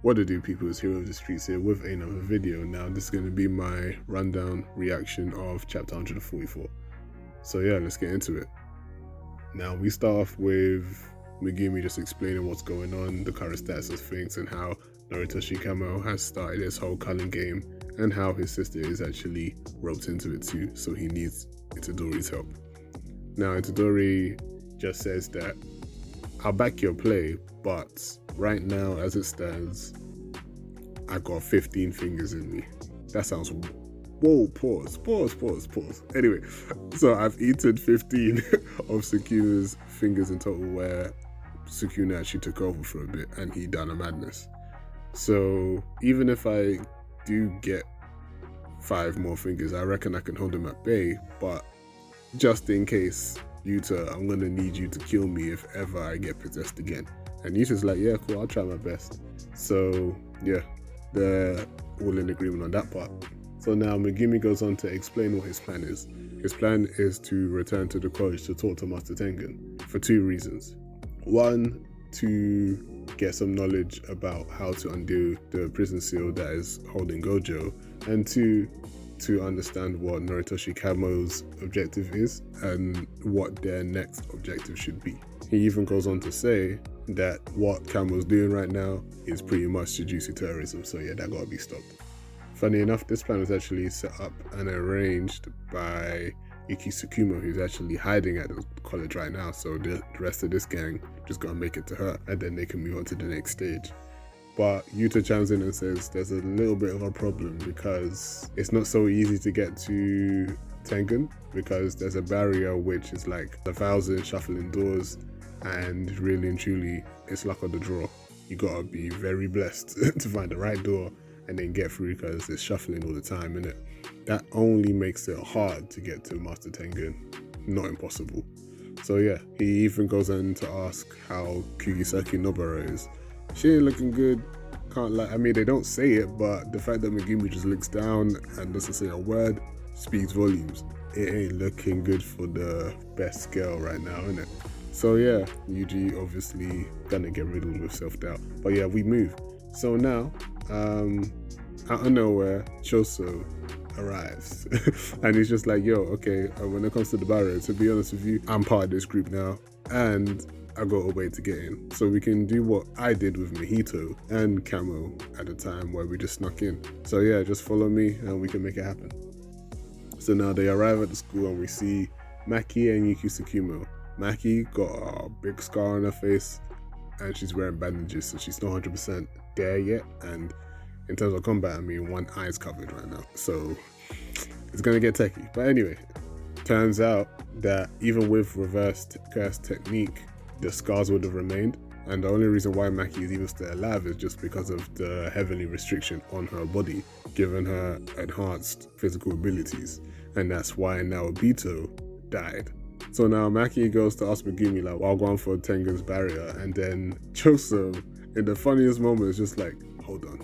What to do, people? Is Hero of the Streets here with another video. Now this is going to be my rundown reaction of chapter 144. So yeah, let's get into it. Now we start off with Megumi just explaining what's going on, the current status of things, and how Noritoshi Kamo has started his whole culling game, and how his sister is actually roped into it too, so he needs Itadori's help. Now Itadori just says that I'll back your play, but right now as it stands, I got 15 fingers in me. That sounds, whoa, pause. Anyway, so I've eaten 15 of Sukuna's fingers in total, where Sukuna actually took over for a bit and he done a madness. So even if I do get 5 more fingers, I reckon I can hold him at bay, but just in case, Yuta, I'm gonna need you to kill me if ever I get possessed again. And Yuta's like, yeah, cool, I'll try my best. So yeah, they're all in agreement on that part. So now Megumi goes on to explain what his plan is. His plan is to return to the college to talk to Master Tengen for 2 reasons. One, to get some knowledge about how to undo the prison seal that is holding Gojo, and 2, to understand what Noritoshi Kamo's objective is and what their next objective should be. He even goes on to say that what Kamo's doing right now is pretty much Jujutsu terrorism, so yeah, that gotta be stopped. Funny enough, this plan was actually set up and arranged by Yuki Tsukuma, who's actually hiding at the college right now, so the rest of this gang just gotta make it to her, and then they can move on to the next stage. But Yuta chimes in and says there's a little bit of a problem because it's not so easy to get to Tengen, because there's a barrier which is like 1,000 shuffling doors, and really and truly it's luck of the draw. You gotta be very blessed to find the right door and then get through, because it's shuffling all the time, innit? That only makes it hard to get to Master Tengen, not impossible. So yeah, he even goes on to ask how Kugisaki Nobara is. She ain't looking good, can't lie. I mean, they don't say it, but the fact that Megumi just looks down and doesn't say a word speaks volumes. It ain't looking good for the best girl right now, innit? So yeah, Yuji obviously gonna get riddled with self-doubt. But yeah, we move. So now, out of nowhere, Choso arrives. And he's just like, yo, okay, when it comes to the barrier, to be honest with you, I'm part of this group now, and I got a way to get in. So we can do what I did with Mahito and Kamo at the time, where we just snuck in. So yeah, just follow me and we can make it happen. So now they arrive at the school and we see Maki and Yuki Tsukumo. Maki got a big scar on her face and she's wearing bandages, so she's not 100% there yet. And in terms of combat, I mean, one eye's covered right now, so it's gonna get techie. But anyway, turns out that even with reversed curse technique, the scars would have remained, and the only reason why Maki is even still alive is just because of the heavenly restriction on her body, giving her enhanced physical abilities, and that's why Naobito died. So now Maki goes to ask Megumi, like, while going for Tengen's barrier, and then Choso, in the funniest moment, is just like, hold on,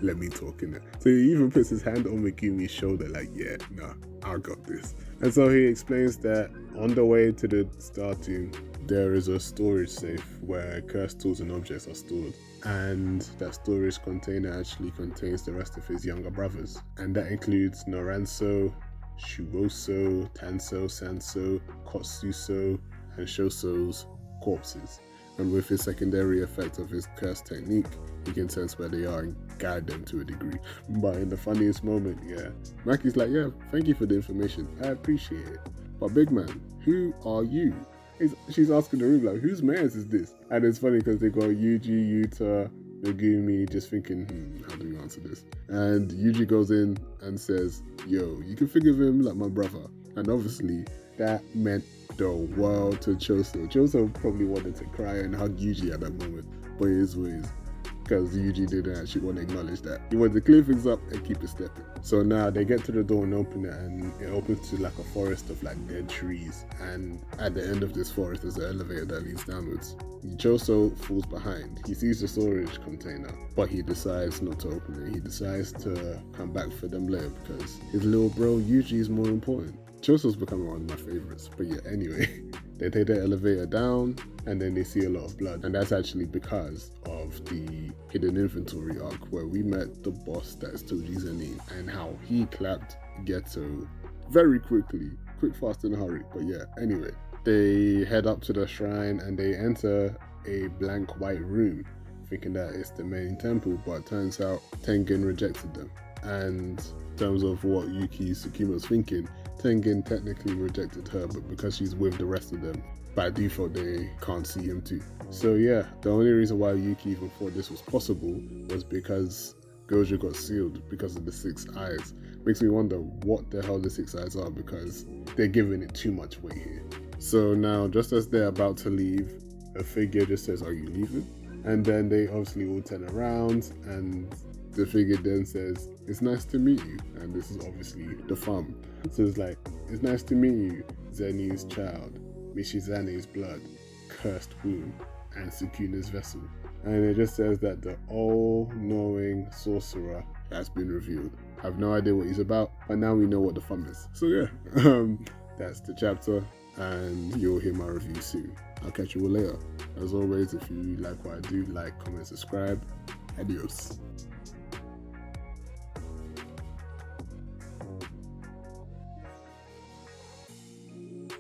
let me talk in it. So he even puts his hand on Megumi's shoulder, like, yeah, nah, I got this. And so he explains that on the way to the Star Tomb, there is a storage safe where cursed tools and objects are stored. And that storage container actually contains the rest of his younger brothers. And that includes Noranso, Shuoso, Tanso, Sanso, Kotsuso, and Shoso's corpses. And with his secondary effect of his curse technique, he can sense where they are and guide them to a degree. But in the funniest moment, yeah, Maki's like, yeah, thank you for the information, I appreciate it. But big man, who are you? She's asking the room, like, whose mans is this? And it's funny because they got Yuji, Yuta, Megumi, just thinking, how do we answer this? And Yuji goes in and says, yo, you can think of him like my brother. And obviously, that meant the world to Choso. Choso probably wanted to cry and hug Yuji at that moment, but it is what it is, because Yuji didn't actually want to acknowledge that. He wanted to clear things up and keep it stepping. So now they get to the door and open it, and it opens to like a forest of like dead trees. And at the end of this forest, there's an elevator that leads downwards. Choso falls behind. He sees the storage container, but he decides not to open it. He decides to come back for them later because his little bro Yuji is more important. Choso's becoming one of my favorites. But yeah, anyway, They take the elevator down and then they see a lot of blood. And that's actually because of the hidden inventory arc where we met the boss that's Toji's name and how he clapped Geto very quickly. Quick, fast, in a hurry. But yeah, anyway. They head up to the shrine and they enter a blank white room, thinking that it's the main temple, but it turns out Tengen rejected them. And in terms of what Yuki Tsukuma's thinking, Tengen technically rejected her, but because she's with the rest of them, by default they can't see him too. So yeah, the only reason why Yuki even thought this was possible was because Gojo got sealed because of the 6 eyes. Makes me wonder what the hell the 6 eyes are, because they're giving it too much weight here. So now, just as they're about to leave, a figure just says, "Are you leaving?" And then they obviously all turn around, and the figure then says, "It's nice to meet you." And this is obviously the thumb. So it's like, "It's nice to meet you, Zeni's child, Mishizane's blood, cursed womb, and Sukuna's vessel." And it just says that the all-knowing sorcerer has been revealed. I have no idea what he's about, but now we know what the thumb is. So yeah, that's the chapter, and you'll hear my review soon. I'll catch you all later. As always, if you like what I do, like, comment, subscribe. Adios.